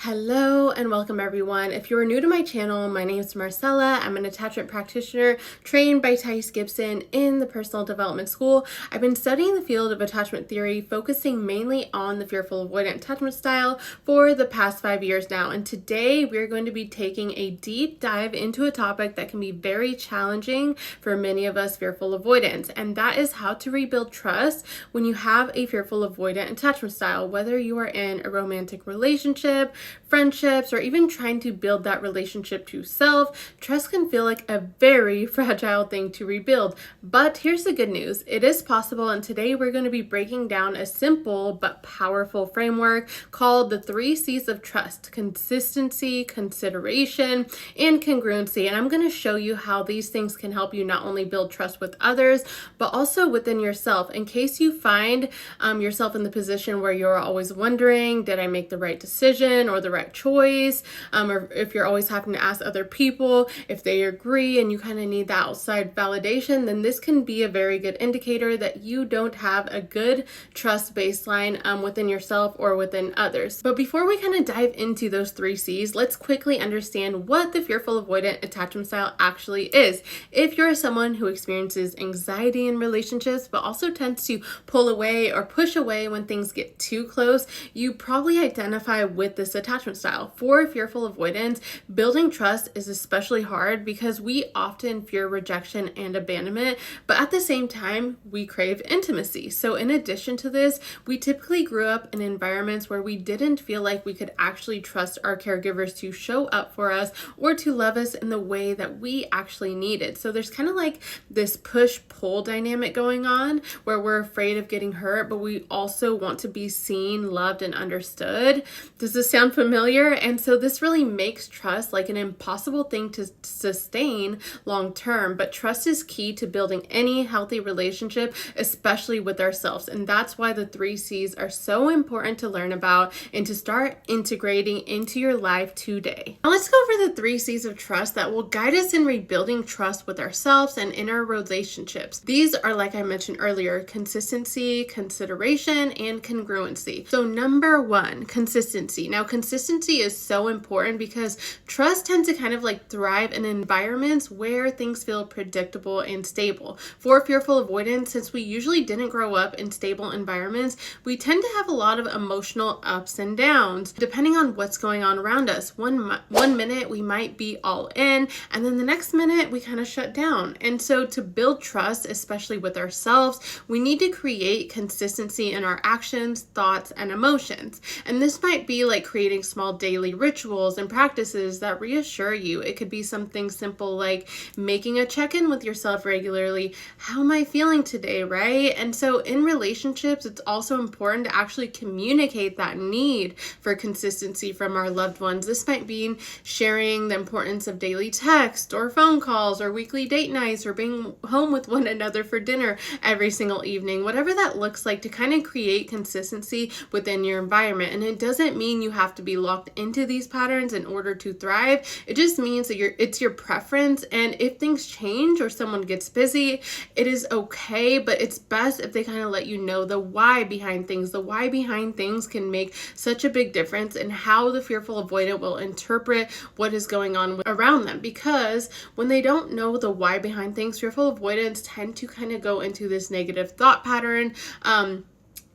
Hello and welcome everyone. If you are new to my channel, my name is Marcella. I'm an attachment practitioner trained by Tice Gibson in the Personal Development School. I've been studying the field of attachment theory, focusing mainly on the fearful avoidant attachment style for the past 5 years now. And today we're going to be taking a deep dive into a topic that can be very challenging for many of us fearful avoidants. And that is how to rebuild trust when you have a fearful avoidant attachment style, whether you are in a romantic relationship, friendships, or even trying to build that relationship to self. Trust can feel like a very fragile thing to rebuild, but here's the good news. It is possible, and today we're going to be breaking down a simple but powerful framework called the 3 C's of trust: consistency, consideration, and congruency. And I'm going to show you how these things can help you not only build trust with others, but also within yourself, in case you find yourself in the position where you're always wondering, did I make the right decision or the right choice? Or if you're always having to ask other people if they agree and you kind of need that outside validation, then this can be a very good indicator that you don't have a good trust baseline within yourself or within others. But before we kind of dive into those 3 C's, let's quickly understand what the fearful avoidant attachment style actually is. If you're someone who experiences anxiety in relationships but also tends to pull away or push away when things get too close, you probably identify with this attachment style. For fearful avoidance, building trust is especially hard because we often fear rejection and abandonment, but at the same time, we crave intimacy. So in addition to this, we typically grew up in environments where we didn't feel like we could actually trust our caregivers to show up for us or to love us in the way that we actually needed. So there's kind of like this push-pull dynamic going on where we're afraid of getting hurt, but we also want to be seen, loved, and understood. Does this sound familiar? And so this really makes trust like an impossible thing to sustain long term, but trust is key to building any healthy relationship, especially with ourselves. And that's why the 3 C's are so important to learn about and to start integrating into your life today. Now let's go over the 3 C's of trust that will guide us in rebuilding trust with ourselves and in our relationships. These are, like I mentioned earlier, consistency, consideration, and congruency. So number 1, consistency. Now consistency is so important because trust tends to kind of like thrive in environments where things feel predictable and stable. For fearful avoidance, since we usually didn't grow up in stable environments, we tend to have a lot of emotional ups and downs depending on what's going on around us. One minute we might be all in, and then the next minute we kind of shut down. And so to build trust, especially with ourselves, we need to create consistency in our actions, thoughts, and emotions. And this might be like creating small daily rituals and practices that reassure you. It could be something simple like making a check-in with yourself regularly. How am I feeling today, right? And so in relationships, it's also important to actually communicate that need for consistency from our loved ones. This might mean sharing the importance of daily text or phone calls or weekly date nights or being home with one another for dinner every single evening, whatever that looks like, to kind of create consistency within your environment. And it doesn't mean you have to be locked into these patterns in order to thrive. It just means that it's your preference, and if things change or someone gets busy, it is okay, but it's best if they kind of let you know the why behind things. The why behind things can make such a big difference in how the fearful avoidant will interpret what is going on around them, because when they don't know the why behind things, fearful avoidants tend to kind of go into this negative thought pattern,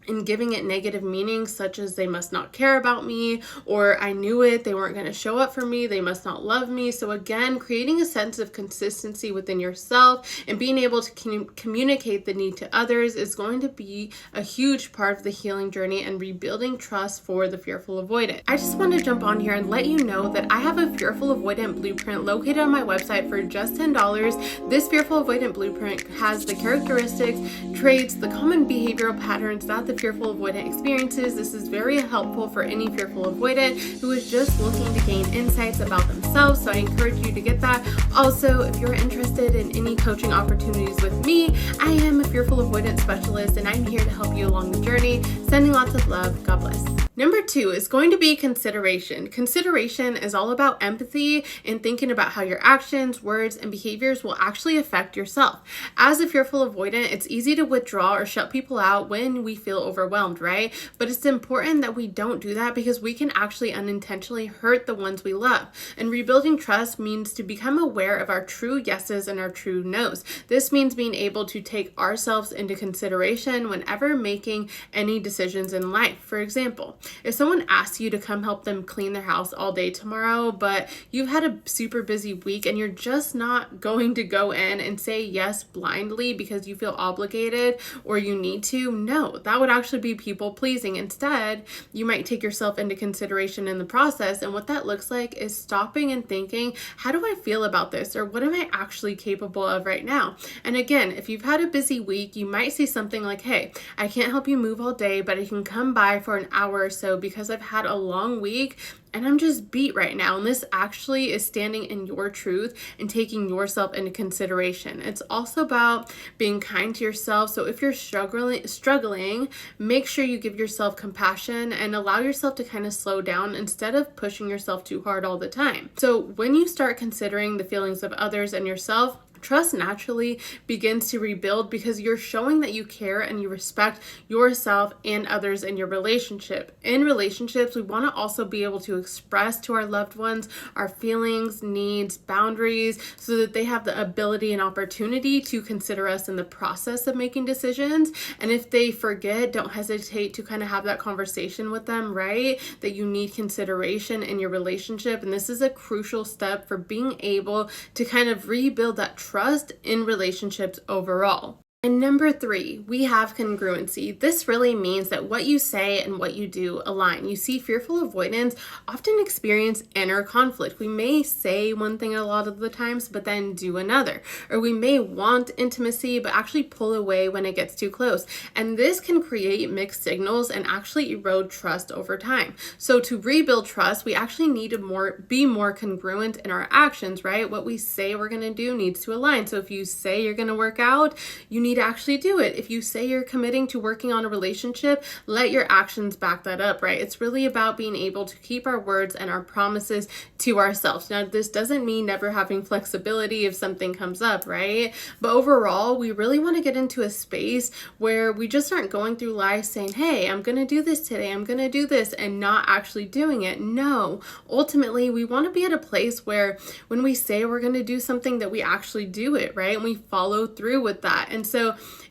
and giving it negative meanings such as they must not care about me, or I knew it, they weren't going to show up for me, they must not love me. So again, creating a sense of consistency within yourself and being able to communicate the need to others is going to be a huge part of the healing journey and rebuilding trust for the fearful avoidant. I just want to jump on here and let you know that I have a fearful avoidant blueprint located on my website for just $10. This fearful avoidant blueprint has the characteristics, traits, the common behavioral patterns that the fearful avoidant experiences. This is very helpful for any fearful avoidant who is just looking to gain insights about themselves, so I encourage you to get that. Also, if you're interested in any coaching opportunities with me, I am a fearful avoidant specialist and I'm here to help you along the journey. Sending lots of love. God bless. Number 2 is going to be consideration. Consideration is all about empathy and thinking about how your actions, words, and behaviors will actually affect yourself. As a fearful avoidant, it's easy to withdraw or shut people out when we feel overwhelmed, right? But it's important that we don't do that because we can actually unintentionally hurt the ones we love. And rebuilding trust means to become aware of our true yeses and our true nos. This means being able to take ourselves into consideration whenever making any decisions in life. For example, if someone asks you to come help them clean their house all day tomorrow, but you've had a super busy week and you're just not going to go in and say yes blindly because you feel obligated or you need to, no, that would actually be people pleasing. Instead, you might take yourself into consideration in the process. And what that looks like is stopping and thinking, how do I feel about this? Or what am I actually capable of right now? And again, if you've had a busy week, you might say something like, hey, I can't help you move all day, but I can come by for an hour or so because I've had a long week and I'm just beat right now. And this actually is standing in your truth and taking yourself into consideration. It's also about being kind to yourself. So if you're struggling, make sure you give yourself compassion and allow yourself to kind of slow down instead of pushing yourself too hard all the time. So when you start considering the feelings of others and yourself, trust naturally begins to rebuild because you're showing that you care and you respect yourself and others in your relationship. In relationships, we want to also be able to express to our loved ones our feelings, needs, boundaries, so that they have the ability and opportunity to consider us in the process of making decisions. And if they forget, don't hesitate to kind of have that conversation with them, right? That you need consideration in your relationship. And this is a crucial step for being able to kind of rebuild that trust in relationships overall. And number 3, we have congruency. This really means that what you say and what you do align. You see, fearful avoidants often experience inner conflict. We may say one thing a lot of the times, but then do another. Or we may want intimacy, but actually pull away when it gets too close. And this can create mixed signals and actually erode trust over time. So to rebuild trust, we actually need to be more congruent in our actions, right? What we say we're going to do needs to align. So if you say you're going to work out, you need to actually do it. If you say you're committing to working on a relationship, let your actions back that up, right? It's really about being able to keep our words and our promises to ourselves. Now, this doesn't mean never having flexibility if something comes up, right? But overall, we really want to get into a space where we just aren't going through life saying, hey, I'm going to do this today, I'm going to do this, and not actually doing it. No, ultimately, we want to be at a place where when we say we're going to do something, that we actually do it, right? And we follow through with that. And so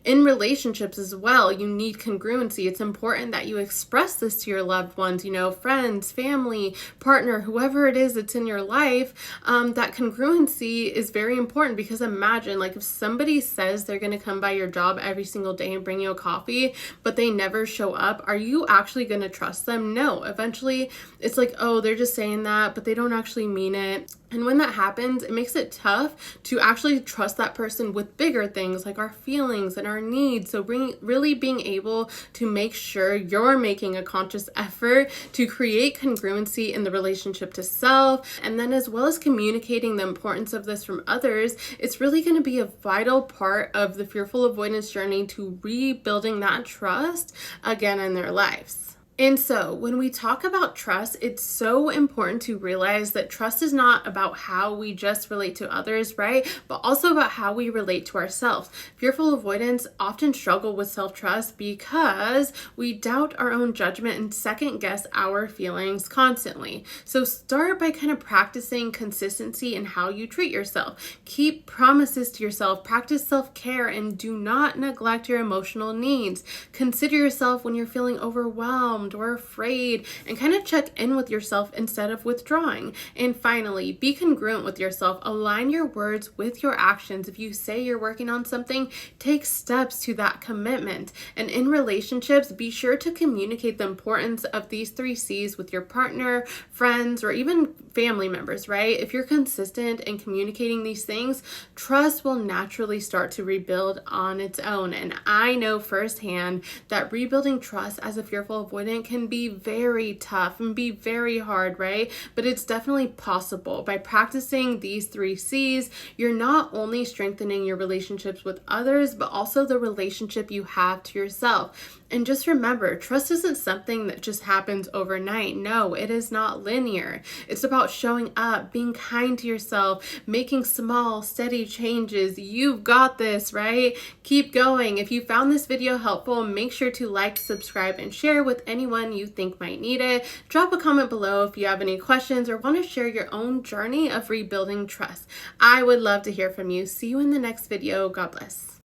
in relationships as well, you need congruency. It's important that you express this to your loved ones, friends, family, partner, whoever it is that's in your life. That congruency is very important because imagine if somebody says they're going to come by your job every single day and bring you a coffee, but they never show up, are you actually going to trust them? No. Eventually it's like, oh, they're just saying that, but they don't actually mean it. And when that happens, it makes it tough to actually trust that person with bigger things like our feelings and our needs. So really being able to make sure you're making a conscious effort to create congruency in the relationship to self, and then as well as communicating the importance of this from others, it's really going to be a vital part of the fearful avoidance journey to rebuilding that trust again in their lives. And so when we talk about trust, it's so important to realize that trust is not about how we just relate to others, right? But also about how we relate to ourselves. Fearful avoidants often struggle with self-trust because we doubt our own judgment and second guess our feelings constantly. So start by kind of practicing consistency in how you treat yourself. Keep promises to yourself, practice self-care, and do not neglect your emotional needs. Consider yourself when you're feeling overwhelmed or afraid, and kind of check in with yourself instead of withdrawing. And finally, be congruent with yourself. Align your words with your actions. If you say you're working on something, take steps to that commitment. And in relationships, be sure to communicate the importance of these 3 C's with your partner, friends, or even family members, right? If you're consistent in communicating these things, trust will naturally start to rebuild on its own. And I know firsthand that rebuilding trust as a fearful avoidant can be very tough and be very hard, right? But it's definitely possible. By practicing these 3 C's, you're not only strengthening your relationships with others, but also the relationship you have to yourself. And just remember, trust isn't something that just happens overnight. No, it is not linear. It's about showing up, being kind to yourself, making small, steady changes. You've got this, right? Keep going. If you found this video helpful, make sure to like, subscribe, and share with anyone you think might need it. Drop a comment below if you have any questions or want to share your own journey of rebuilding trust. I would love to hear from you. See you in the next video. God bless.